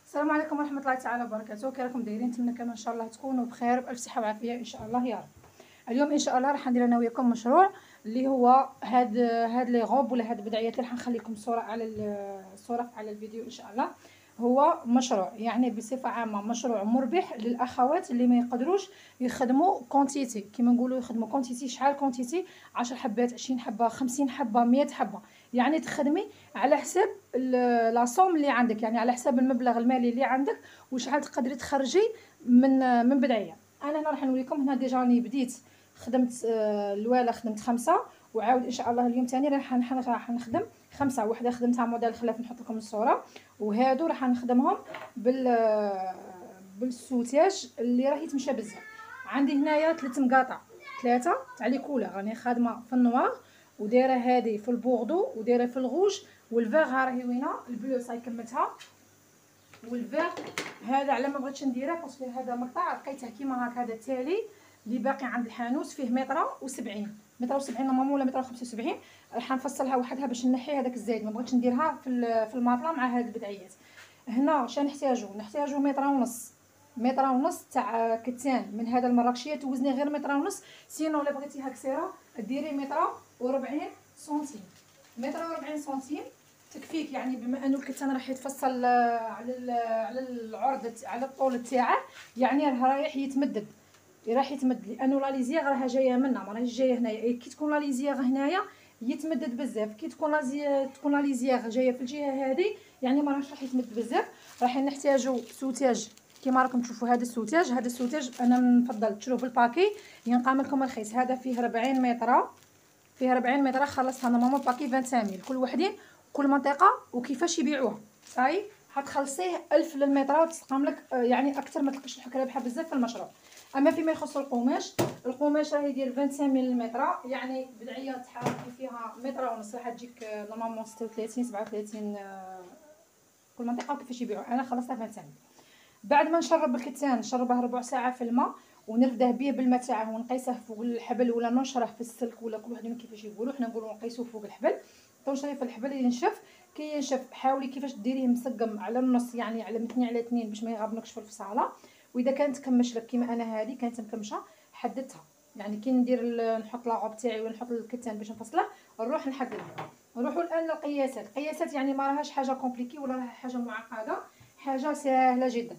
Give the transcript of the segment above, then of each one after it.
السلام عليكم ورحمه الله تعالى وبركاته. كي راكم دايرين؟ نتمنى كامل ان شاء الله تكونوا بخير بالف صحه وعافيه ان شاء الله يا رب. اليوم ان شاء الله راح ندير انا وياكم مشروع اللي هو هاد لي غوب ولا هاد البدعيات اللي راح نخلي لكم الصوره على الصوره على الفيديو ان شاء الله. هو مشروع يعني بصفه عامه مشروع مربح للاخوات اللي ما يقدروش يخدموا كونتيتي، كيما نقولوا يخدموا كونتيتي. شحال كونتيتي؟ 10 حبات، 20 حبه، 50 حبه، 100 حبه، يعني تخدمي على حساب لا صوم اللي عندك، يعني على حساب المبلغ المالي اللي عندك وشحال تقدري تخرجي من بدعيه. انا هنا راح نوريكم. هنا ديجا راني بديت خدمت الاولى خدمت 5، وعاود ان شاء الله اليوم ثاني راح نخدم 5. وحده خدمتها موديل خلاف نحط لكم الصوره، وهادو راح نخدمهم بالسوتاج اللي راه يتمشى بزاف. عندي هنايا 3 مقاطع، 3 تاع لي كولور. راني خادمه في النوار ودايره هذه في البوردو ودايره في الغوج، والفيغ ها راهي وينه البلو صاي كملتها. والفيغ هذا على ما بغيتش نديره باسكو هذا مقطع لقيته كيما هكا هذا التالي اللي باقي عند الحانوت، فيه متر و70 نورمالمون ولا متر و75. راح نفصلها وحدها باش نحي هذاك الزايد، ما بغيتش نديرها في الماطله مع هاد البدعيات. هنا شنو نحتاجو متر ونص، متر ونص تاع كتان من هذا المراكشيه. توزني غير متر ونص، سينو الا بغيتيها قصيره ديري متر و40 سنتيم. متر و40 سنتيم تكفيك، يعني بما انه الكتان راح يتفصل على العرض على الطول تاعه، يعني رايح يتمدد، لانه لا ليزيغ راها جايه منا، ما راهيش جايه هنايا. كي تكون لا ليزيغ هنايا يتمدد بزاف، كي تكون لا ليزيغ جايه في الجهه هذه يعني ما راح يتمدد بزاف. راح نحتاجو سوتاج كيما راكم تشوفوا. هذا السوتاج انا نفضل تشروه بالباكي، ينقام لكم رخيص. هذا فيه 40 متر، فيه 40 متر. خلصتها نورمالمون باكي 25 كل وحدين، كل منطقه وكيفاش يبيعوها. صاي حتخلصيه 1000 للمتر وتستقام لك، يعني اكثر ما تلقاش الحك رابحه بزاف في المشروع. اما فيما يخص القماش راه يدير 25 للمتر، يعني بدعيه تحركي فيها متر ونص راح تجيك نورمالمون 36 37 كل منطقه وكيفاش يبيعوا. انا خلصتها 25. بعد ما نشرب الكتان نشربه ربع ساعه في الماء ونرفده به بالماء تاعه ونقيسه فوق الحبل ولا ننشره في السلك ولا كل واحد من كيفاش يقولوا. حنا نقولوا نقيسوه فوق الحبل. تنشري في الحبل ينشف. كي ينشف حاولي كيفاش ديريه مسقم على النص، يعني على 2 على 2 باش ما يغابنكش في الفصاله. واذا كانت كمش لك كيما انا هذه كانت مكمشه حددتها، يعني كي نحط لاغوب تاعي ونحط الكتان باش نفصله نروح نحددها. نروحوا الان للقياسات. القياسات يعني ما راهاش حاجه كومبليكي ولا راها حاجه معقده، حاجه سهله جدا.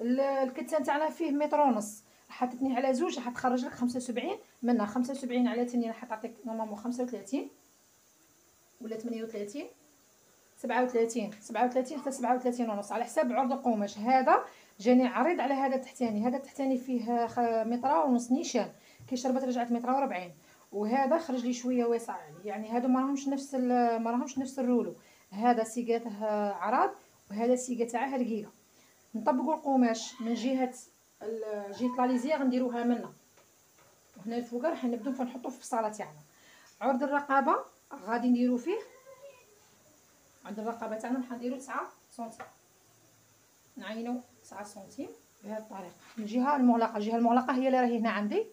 الكتان تاعنا فيه متر ونص، حطيتني على زوج راح تخرج لك 75 منها. 75 على 2 راح تعطيك نورمالمون 35 ولا 38 37 حتى 37 ونص على حساب عرض القماش. هذا جاني عريض على هذا التحتاني. هذا التحتاني فيه متر ونص نيشان، كي شربت رجعت متر و40. وهذا خرج لي شويه واسع عليه، يعني هادو ما راهمش نفس الرولو. هذا سيقاته عراض وهذا سيقه تاعه رقيقه. نطبقوا القماش من جهه لا ليزيغ نديروها منا، وهنا الفوق راح نبداو نحطوه في الصاله تاعنا. عرض الرقبه غادي نديرو فيه، عند الرقبه تاعنا راح نديرو 9 سنتيم، نعينو 9 سنتيم بهذه الطريقه. الجهه المغلقه هي اللي راهي هنا عندي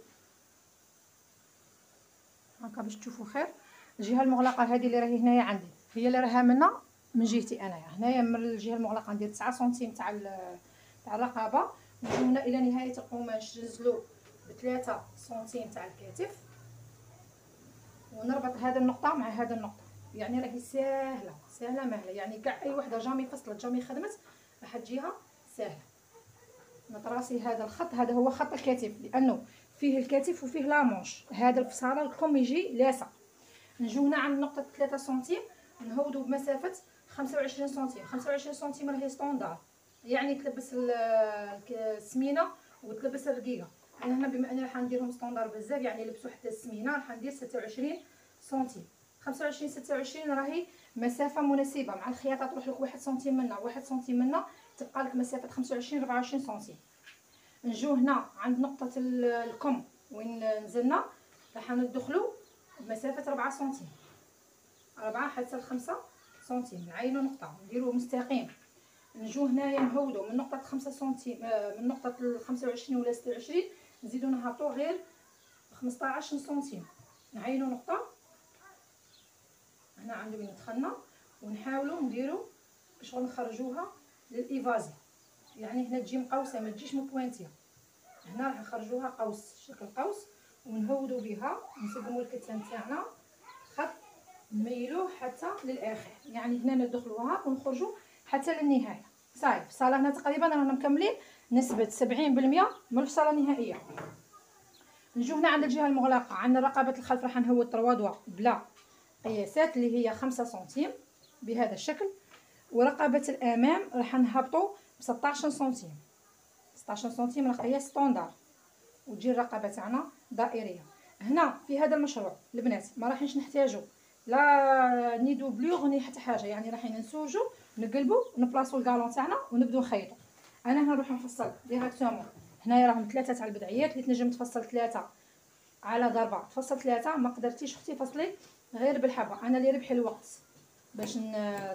هكا باش تشوفوا خير. الجهه المغلقه هذه اللي راهي هنايا عندي هي اللي راها منا من جهتي انايا. هنايا من الجهه المغلقه ندير 9 سنتيم تاع الرقبه. نجيو هنا الى نهايه القماش ننزلو ب3 سنتيم تاع الكتف، ونربط هذه النقطه مع هذه النقطه. يعني راهي سهله مهله، يعني كاع اي وحده جامي فصلت جامي خدمت راح تجيها سهله. نطراسي هذا الخط، هذا هو خط الكتف لانه فيه الكتف وفيه لامونش. هذا الفصاله الكم يجي لاصق. نجو هنا عند نقطه 3 سنتيم نهودو بمسافه 25 سنتيم. 25 سنتيم راهي ستوندار، يعني تلبس السمينه وتلبس الرقيقه. انا هنا بما اني راح نديرهم ستوندار بزاف يعني يلبسوا حتى السمينه راح ندير 26 سنتيم. 25 26 راهي مسافه مناسبه. مع الخياطه تروح لك 1 سنتيم منا 1 سنتيم منا، تبقى لك مسافه 25 24 سنتيم. نجو هنا عند نقطه الكم وين نزلنا راح ندخلو بمسافه 4 سنتيم، 4 حتى 5 سنتيم. نعينو نقطه نديروه مستقيم. نجو هنايا نهودو من نقطه 5 سنتيم، من نقطه 25 ولا 26 نزيدو نهبطو غير 15 سنتيم. نعينو نقطه هنا عند وين دخلنا ونحاولوا نديرو شغل نخرجوها للايفازي. يعني هنا تجي مقوسه ما تجيش مكوانتيه. هنا راح نخرجوها قوس، شكل قوس، ونهودوا بها، نسقموا الكتان تاعنا خط، نميلوه حتى للاخر. يعني هنا ندخلوها ونخرجوا حتى للنهايه. صايب الفصاله هنا تقريبا رانا مكملين نسبه 70% من الفصاله النهائيه. نجو هنا عند الجهه المغلقه، عندنا رقبه الخلف راح نهود 3 دوا بلا قياسات اللي هي 5 سنتيم بهذا الشكل، ورقبه الامام راح نهبطوا ب 16 سنتيم. 16 سنتيم راه قياس ستوندار، وتجي الرقبه تاعنا دائريه. هنا في هذا المشروع البنات ما راحش نحتاجوا لا ني دوبلور ني حتى حاجه، يعني راح نسوجوا نقلبوا نبلاصوا الكالون تاعنا ونبداو نخيطوا. انا هنا نروح نفصل ديريكتومون. هنايا راهم 3 تاع البدعيات اللي تنجم تفصل 3 على ضربه، تفصل 3. ما قدرتيش اختي فصلي غير بالحبه. انا اللي ربحي الوقت باش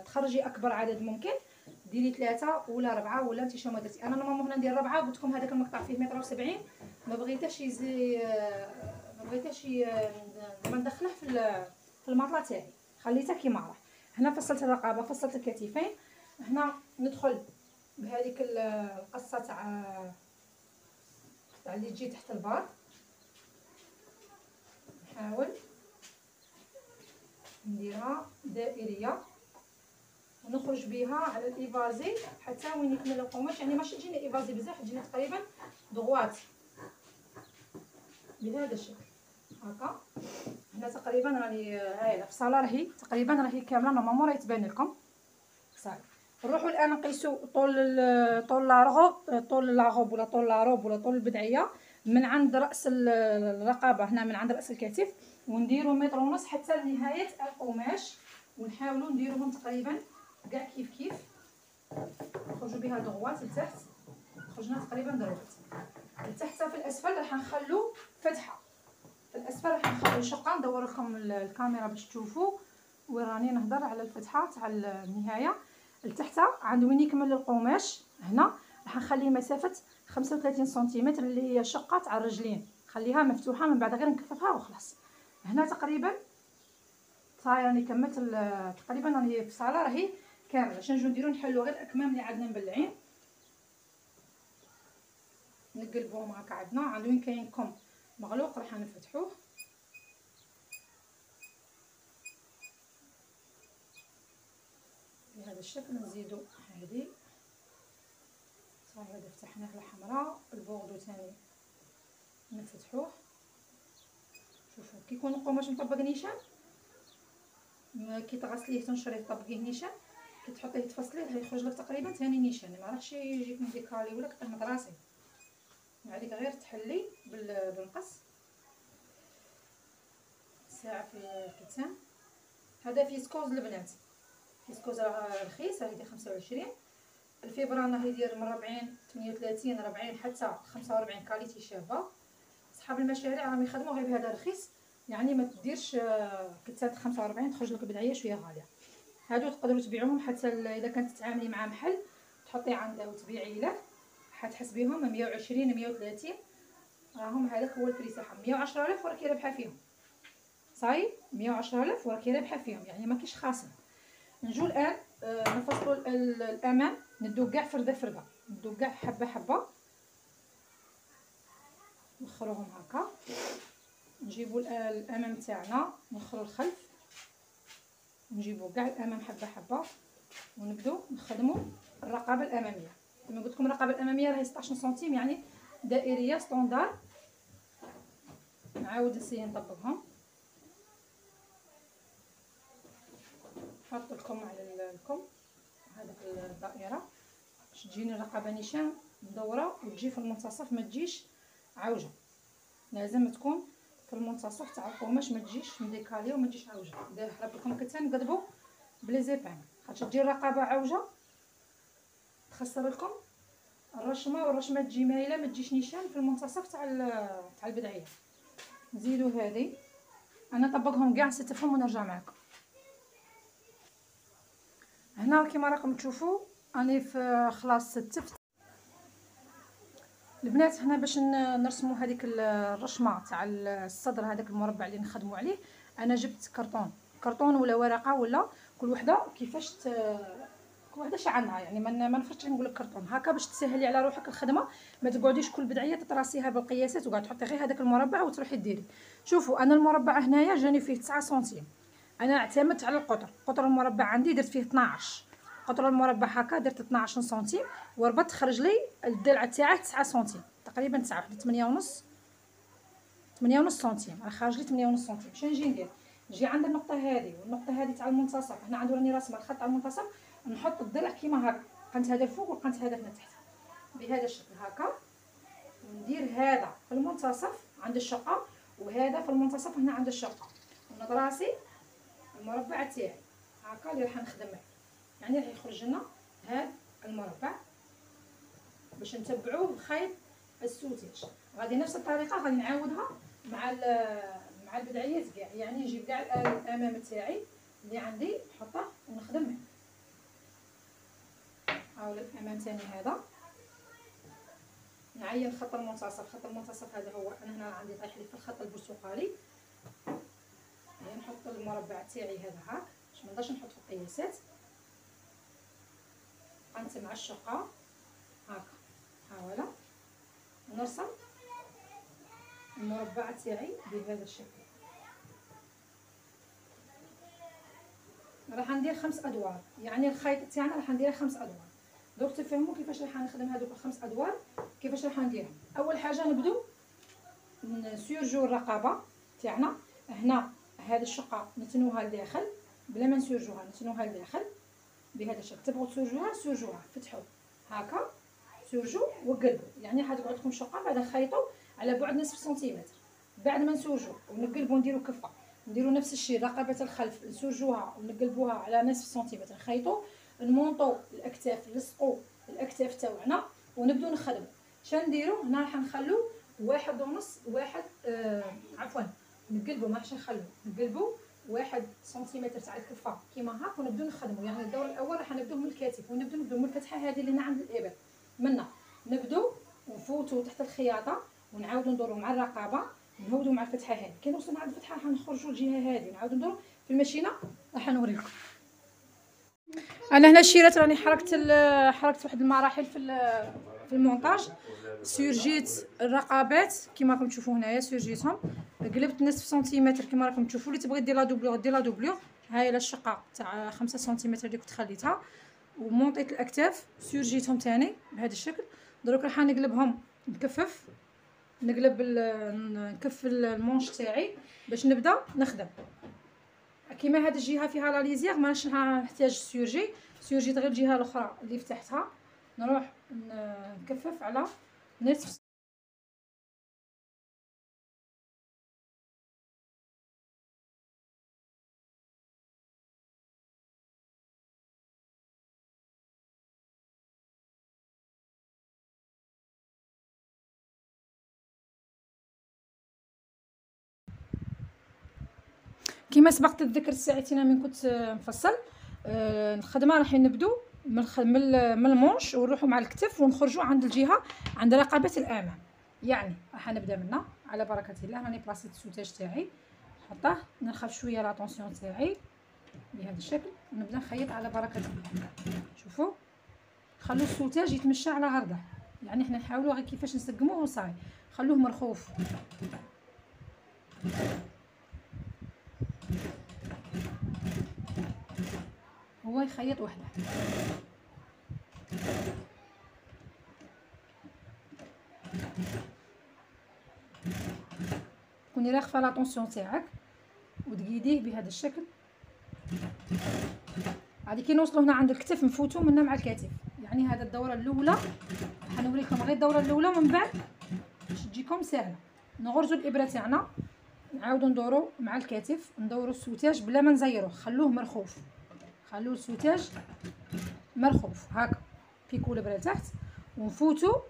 تخرجي اكبر عدد ممكن، ديري 3 ولا 4 ولا انت شنو ما درتي. انا نورمالمون هنا ندير 4، قلت لكم هذاك المقطع فيه 1.70 متر، ما بغيتش يزي ما بغيتش ما ندخله في الماطله تاعي، خليتها كيما راه. هنا فصلت الرقبه، فصلت الكتفين. هنا ندخل بهذيك القصه تاع اللي تجي تحت البار، نحاول نديرها دائريه ونخرج بها على الايفازي حتى وين يكمل القماش. يعني ماشي تجيني ايفازي بزاف، تجيني تقريبا ضغوات بهذا الشكل هكا. هنا تقريبا راني هاي الفصاله راهي تقريبا راهي كامله نورمالمون راهي تبان لكم صافي. نروحوا الان نقيسوا طول لاغوب ولا طول لاروب ولا طول البدعيه من عند راس الرقبه، هنا من عند راس الكتف، ونديروا 1.5 متر حتى لنهايه القماش، ونحاولوا نديروهم تقريبا كاع كيف نخرجوا بها دغوات لتحت. خرجنا تقريبا دروات لتحت. في الاسفل راح نخلو فتحه، في الاسفل راح نخلو شقه. ندور لكم الكاميرا باش تشوفوا وين راني نهضر على الفتحه تاع النهايه. لتحت عند وين يكمل القماش هنا راح نخلي مسافه 35 سنتيمتر اللي هي شقه تاع الرجلين، خليها مفتوحه من بعد غير نكففها وخلاص. هنا تقريبا صاي راني كملت تقريبا راني الفصاله راهي كامله. باش نجيو نديرو نحلو غير الاكمام اللي عندنا مبلعين، نقلبوهم هكا. عندنا وين كاين كم مغلوق راح نفتحوه بهذا الشكل. نزيدو هذه صاي، هذا فتحناه الحمراء. البوردو ثاني نفتحوه. شوفوا كي يكون القماش مطبق نيشان، كي تغسليه تنشريه طبقيه نيشان، كي تحطيه تفصليه يخرج لك تقريبا ثاني نيشان. ما راحش يجيك مديكالي ولا كطيح مدراسي. عليك غير تحلي بالمقص ساعه في الكتان. هذا فيسكوز البنات، فيسكوز راه رخيص، راه يدير 25. الفيبران راه يدير من 40 38 40 حتى 45 كاليتي شابه. صحاب المشاريع راهم يخدموا غير بهذا رخيص، يعني ما تديرش كتات 45 تخرج لك بدعيه شويه غاليه. هادو تقدروا تبيعوهم حتى اذا كنت تتعاملي مع محل تحطي عنده وتبيعي له، حتحسبيهم 120 130 راهم. هذاك هو البري تاعهم. 110000 وراكي رابحه فيهم صاي، 110000 وراكي رابحه فيهم، يعني ما كاينش خاسر. نجو الان نفصلوا الامام، ندو كاع فرده ندو كاع حبه نخروهم هكا. نجيبوا الامام تاعنا نخرو الخلف، نجيبوا كاع الامام حبه ونبداو نخدموا الرقبه الاماميه. كما قلت لكم الرقبه الاماميه راهي 16 سنتيم، يعني دائريه ستوندار. نعاود نسيي نطبقهم. نحط لكم على الكم هذيك الدائره باش تجيني الرقبه نيشان مدوره وتجي في المنتصف، ما تجيش عوجه. لازم تكون في المنتصف تاع القماش، ما تجيش مديكاليه وما تجيش عوجه. داير حرب لكم كتان نقلبوا بلي زيبان، خاطر تجي الرقبه عوجه تخسر لكم الرشمه، والرشمه تجي مايله ما تجيش نيشان في المنتصف تاع البدعيه. نزيدوا هذه. انا نطبقهم كاع نستفهم ونرجع معكم. هنا كيما راكم تشوفوا راني في خلاص ستفت البنات. هنا باش نرسموا هذيك الرشمه تاع الصدر، هذاك المربع اللي نخدموا عليه، انا جبت كرتون ولا ورقه ولا كل وحده كل وحده شي عنها، يعني ما نفرضش نقول لك كرطون هكا باش تسهلي على روحك الخدمه. ما تقعديش كل بدعيه تطراسيها بالقياسات وقاعد تحطي غير هذاك المربع وتروحي ديري. شوفوا انا المربع هنايا جاني فيه 9 سنتيم، انا اعتمدت على قطر المربع عندي درت فيه 12 قطر المربع هكا، درت 12 سنتيم وربطت خرج لي الضلع تاعه 9 سنتيم تقريبا 9 وحده 8 ونص 8 ونص سنتيم، راه خارج لي 8 ونص سنتيم. شنو نجي ندير؟ نجي عند النقطه هذه والنقطه هذه تاع المنتصف، هنا عندي راني راسمه الخط تاع المنتصف، نحط الضلع كيما هكا، قنت هذا الفوق وقنت هذا هنا تحت بهذا الشكل هكا، وندير هذا في المنتصف عند الشقه وهذا في المنتصف هنا عند الشقه، ونضراسي المربع تاعي هكا اللي راح نخدم معاه، يعني راح يخرج لنا هذا المربع باش نتبعوه بخيط السوتيج. غادي نفس الطريقه غادي نعاودها مع البدعيات كاع، يعني نجيب كاع الامام تاعي اللي عندي نحطه ونخدم معاه. هاو الامام ثاني هذا نعين خط المنتصف، خط المنتصف هذا هو انا هنا عندي طايح لي في الخط البرتقالي، يعني نحط المربع تاعي هذا هاك باش ما نقدرش نحط في القياسات، قنت مع الشقه هاكا هاولا، ونرسم المربع تاعي بهذا الشكل. راح ندير 5 ادوار، يعني الخيط تاعنا راح نديره 5 ادوار. دوك تفهموا كيفاش راح نخدم هذوك ال5 ادوار، كيفاش راح نديرهم. اول حاجه نبدو نسيرجو الرقبه تاعنا، هنا هذه الشقه نتنوها لداخل بلا ما نسيرجوها، نتنوها لداخل بهذا الشكل. تبغوا سيرجوها فتحوا هكا سيرجو وقلبوا، يعني حتقعد لكم شقه بعد نخيطوا على بعد نصف سنتيمتر، بعد ما نسوجو ونقلبوا نديروا كفه، نديروا نفس الشيء رقبه الخلف نسوجوها ونقلبوها على نصف سنتيمتر، نخيطوا نمونطوا الاكتاف، نلصقوا الاكتاف تاعنا ونبداو نخدموا. شنديروا هنا راح نخلو 1.5 عفوا نقلبوا، ما راحش نخلو نقلبوا 1 سنتيمتر تاع الكفه كيما هاك ونبداو نخدموا. يعني الدور الاول راح نبداو من الكتف ونبداو من الفتحه هذه اللي هنا عند الابر، منا نبداو نفوتوا تحت الخياطه ونعاودوا ندوروا مع الرقبه نهودوا مع الفتحه هذه. كي نوصلوا عند الفتحه راح نخرجوا الجهه هذه نعاودوا ندوروا في الماشينه، راح نوريكم. انا هنا الشيرات راني حركت واحد المراحل في المونتاج. سيرجيت الرقبات كيما راكم تشوفوا هنايا، سيرجيتهم قلبت نصف سنتيمتر كيما راكم تشوفوا. اللي تبغي دير لا دوبلور دير لا دوبلور، هاي الشقه تاع 5 سنتيمتر اللي كنت خليتها، ومونطيت الاكتاف سيرجيتهم ثاني بهذا الشكل. دروك راح نقلبهم نكفف نكفل المونش تاعي باش نبدا نخدم. كيما هاد الجهه فيها لا ليزير ماناش نحتاج سيرجي غير الجهه الاخرى اللي فتحتها نروح نكفف على نصف. كما سبقت الذكر ساعتنا من كنت نفصل الخدمه راح نبدو من المونش ونروحوا مع الكتف ونخرجوا عند الجهه عند رقبه الامام. يعني راح نبدا منا على بركه الله. راني بلاصيت السوتاج تاعي نحطه، نرخف شويه لاطونسيون تاعي بهذا الشكل ونبدا نخيط على بركه الله. شوفوا خلوا السوتاج يتمشى على غرده، يعني حنا نحاولوا غير كيفاش نسقموه وصاي، خلوه مرخوف. هو يخيط وحده. كوني راخفه لاطونسيون تاعك وتقيديه بهذا الشكل. عادي كي نوصلوا هنا عند الكتف نفوتوا منا مع الكتف، يعني هذا الدوره الاولى. حنوريكم غير الدوره الاولى ومن بعد باش تجيكم سهله. نغرزوا الابره تاعنا نعاودوا ندوروا مع الكتف، ندوروا السوتاج بلا ما نزيروه، خلوه مرخوف، خلوه السوتاج مرخوف هكا بيكو الابره لتحت، ونفوتوا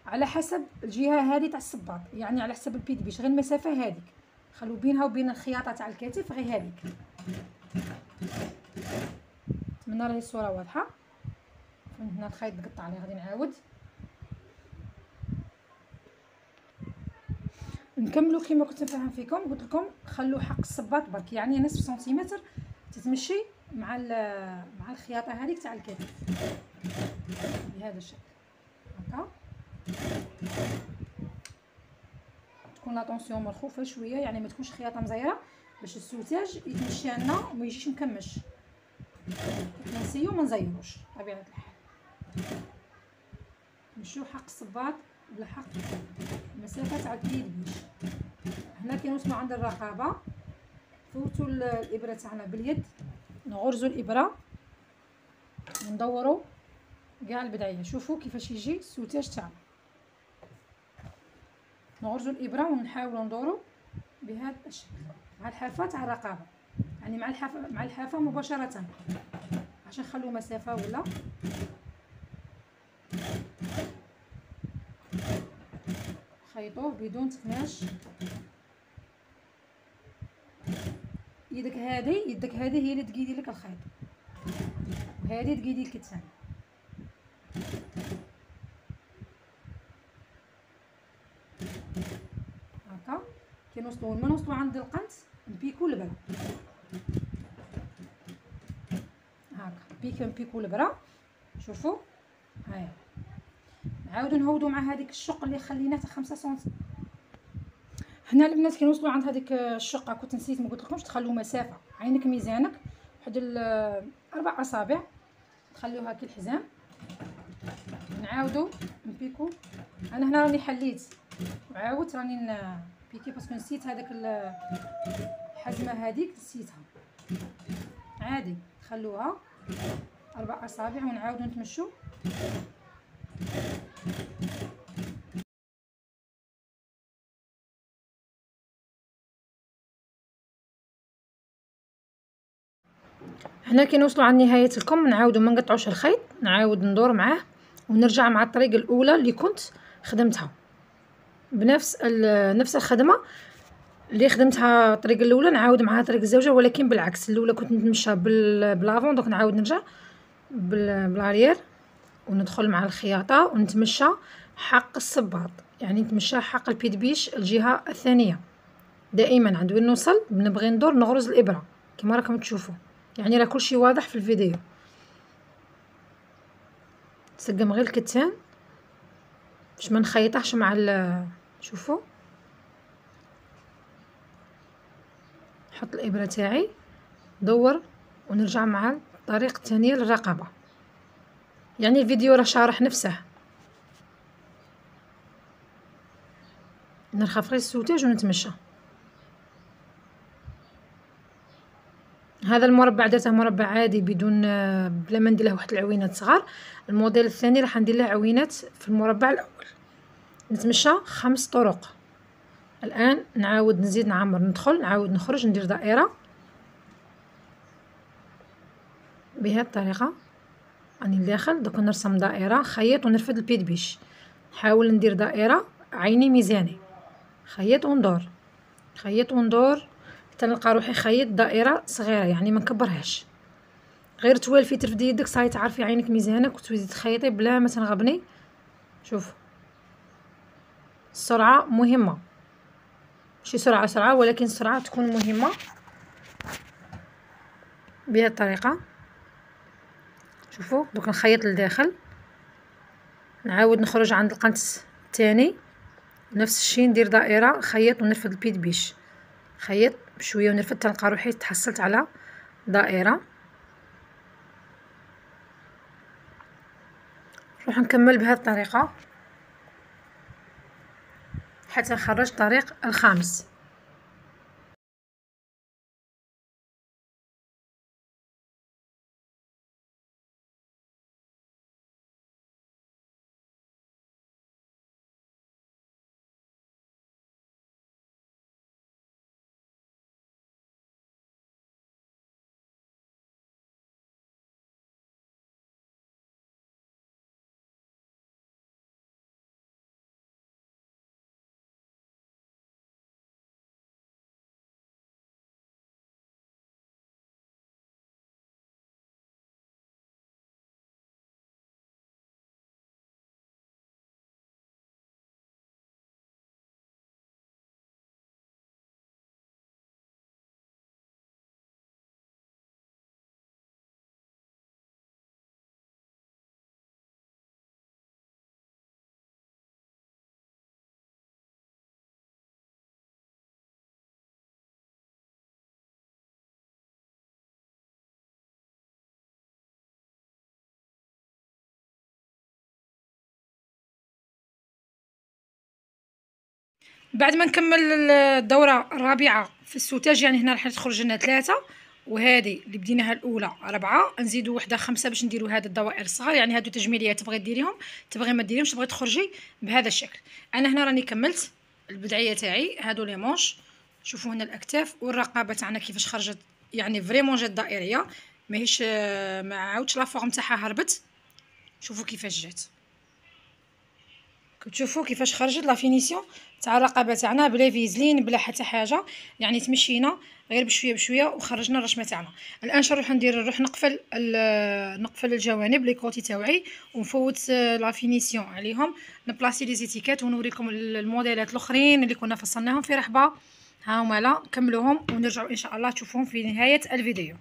على حسب الجهه هذه تاع الصباط، يعني على حسب البيد بيش غير المسافه هذيك، خلوا بينها وبين الخياطه تاع الكتف غير هذيك. نتمنى راهي الصوره واضحه. هنا الخيط تقطع عليه، غادي نعاود نكملوا كما كنت نفهم فيكم. قلت لكم خلوا حق الصباط برك، يعني نصف سنتيمتر تتمشي مع الخياطه هذيك تاع الكتف بهذا الشكل هكا. تكون لا طونسيون مرخوفه شويه، يعني ما تكونش خياطه مزيره باش السوتاج يتمشى لنا وما يجيش مكمش. نسيو ما نزيروش طبيعه الحال، نمشيو حق الصباط ولا حق المسافه تاع اليد. باش هنا كي نوصلوا عند الرقبه فوتوا الابره تاعنا باليد، نغرزوا الابره وندوروا كاع البدايه. شوفوا كيفاش يجي السوتاج تاعنا، نغرزوا الابره ونحاولوا ندوروا بهذا الشكل مع الحافه تاع الرقبه، يعني مع الحافه مباشره عشان نخلوا مسافه ولا خيطوه بدون تكماش. يدك هذه هي اللي تقيدي لك الخيط، وهذه تقيدي الكتان. هكا كي نوصلوا لما نوصلوا عند القنت نبيكو البرة هكا، نبيكو البرة. شوفوا هيا نعاودو نهودو مع هذيك الشق اللي خليناه تاع 5 سنتي. هنا البنات كي نوصلوا عند هذيك الشقه كنت نسيت ما قلت لكمش تخلوا مسافه عينك ميزانك واحد 4 اصابع تخلوها كي الحزام. نعاودو نبيكو. انا هنا راني حليت وعاودت راني نبيكي باسكو نسيت هذاك الحزمه هذيك نسيتها. عادي خلوها 4 اصابع ونعاودو نتمشوا. هنا كي نوصلوا عند نهايه الكم نعاودو ما نقطعوش الخيط، نعاود ندور معاه ونرجع مع الطريقه الاولى اللي كنت خدمتها بنفس نفس الخدمه اللي خدمتها. الطريقه الاولى نعاود معها الطريقه الزوجه، ولكن بالعكس. الاولى كنت نتمشى بلافون، دونك نعاود نرجع بالاريير وندخل مع الخياطه ونتمشى حق الصباط، يعني نتمشى حق البيد بيش الجهه الثانيه. دائما عند وين نوصل نبغي ندور نغرز الابره كما راكم تشوفوا، يعني راه كلشي واضح في الفيديو. تسقم غير الكتان باش ما نخيطهش مع شوفوا نحط الابره تاعي دور ونرجع مع الطريقه الثانيه للرقبه. يعني الفيديو راه شارح نفسه، نرخف غير السوتاج ونتمشى. هذا المربع درته مربع عادي بدون بلا ما ندير له واحد العوينات صغار. الموديل الثاني راح ندير له عوينات في المربع الاول. نتمشى 5 طرق. الان نعاود نزيد نعمر، ندخل نعاود نخرج ندير دائره بهذه الطريقه. راني لداخل دوك نرسم دائره، خيط ونرفد البيد بيش، نحاول ندير دائره عيني ميزاني، خيط وندور خيط وندور حتى نلقى روحي خيط دائره صغيره، يعني ما نكبرهاش. غير توالفي ترفدي يدك صاي تعرفي عينك ميزانك وتزيدي تخيطي بلا ما تنغبني. شوف السرعه مهمه، ماشي سرعه ولكن السرعه تكون مهمه. بهذه الطريقه شوفوا دوك نخيط لداخل، نعاود نخرج عند القنت الثاني نفس الشيء، ندير دائره خيط ونرفد البيد بيش، خيط بشويه ونرفد تلقى روحي تحصلت على دائره. نروح نكمل بهذه الطريقه حتى نخرج الطريق الخامس. بعد ما نكمل الدوره الرابعه في السوتاج، يعني هنا راح تخرج لنا 3، وهذه اللي بديناها الاولى 4، نزيدوا وحده 5 باش نديروا هاد الدوائر الصغار. يعني هادو تجميليه، تبغي ديريهم تبغي ما ديريهمش، تبغي تخرجي بهذا الشكل. انا هنا راني كملت البدعيه تاعي. هادو لي مونش، شوفوا هنا الاكتاف والرقبه تاعنا كيفاش خرجت، يعني فريمون جات دائريه، ماهيش ما عاودش لا فورم تاعها هربت. شوفوا كيفاش جات، كتشوفوا كيفاش خرجت لا فينيسيون تاع الرقبه تاعنا بلا فيزلين بلا حتى حاجه. يعني تمشينا غير بشويه بشويه وخرجنا الرشمه تاعنا. الان نروح نروح نقفل الجوانب لي كوتي تاوعي، ونفوت لا فينيسيون عليهم، نبلاصي لي زيتيكات ونوريكم الموديلات الاخرين اللي كنا فصلناهم في رحبه. ها هما لا، نكملوهم ونرجعوا ان شاء الله تشوفوهم في نهايه الفيديو.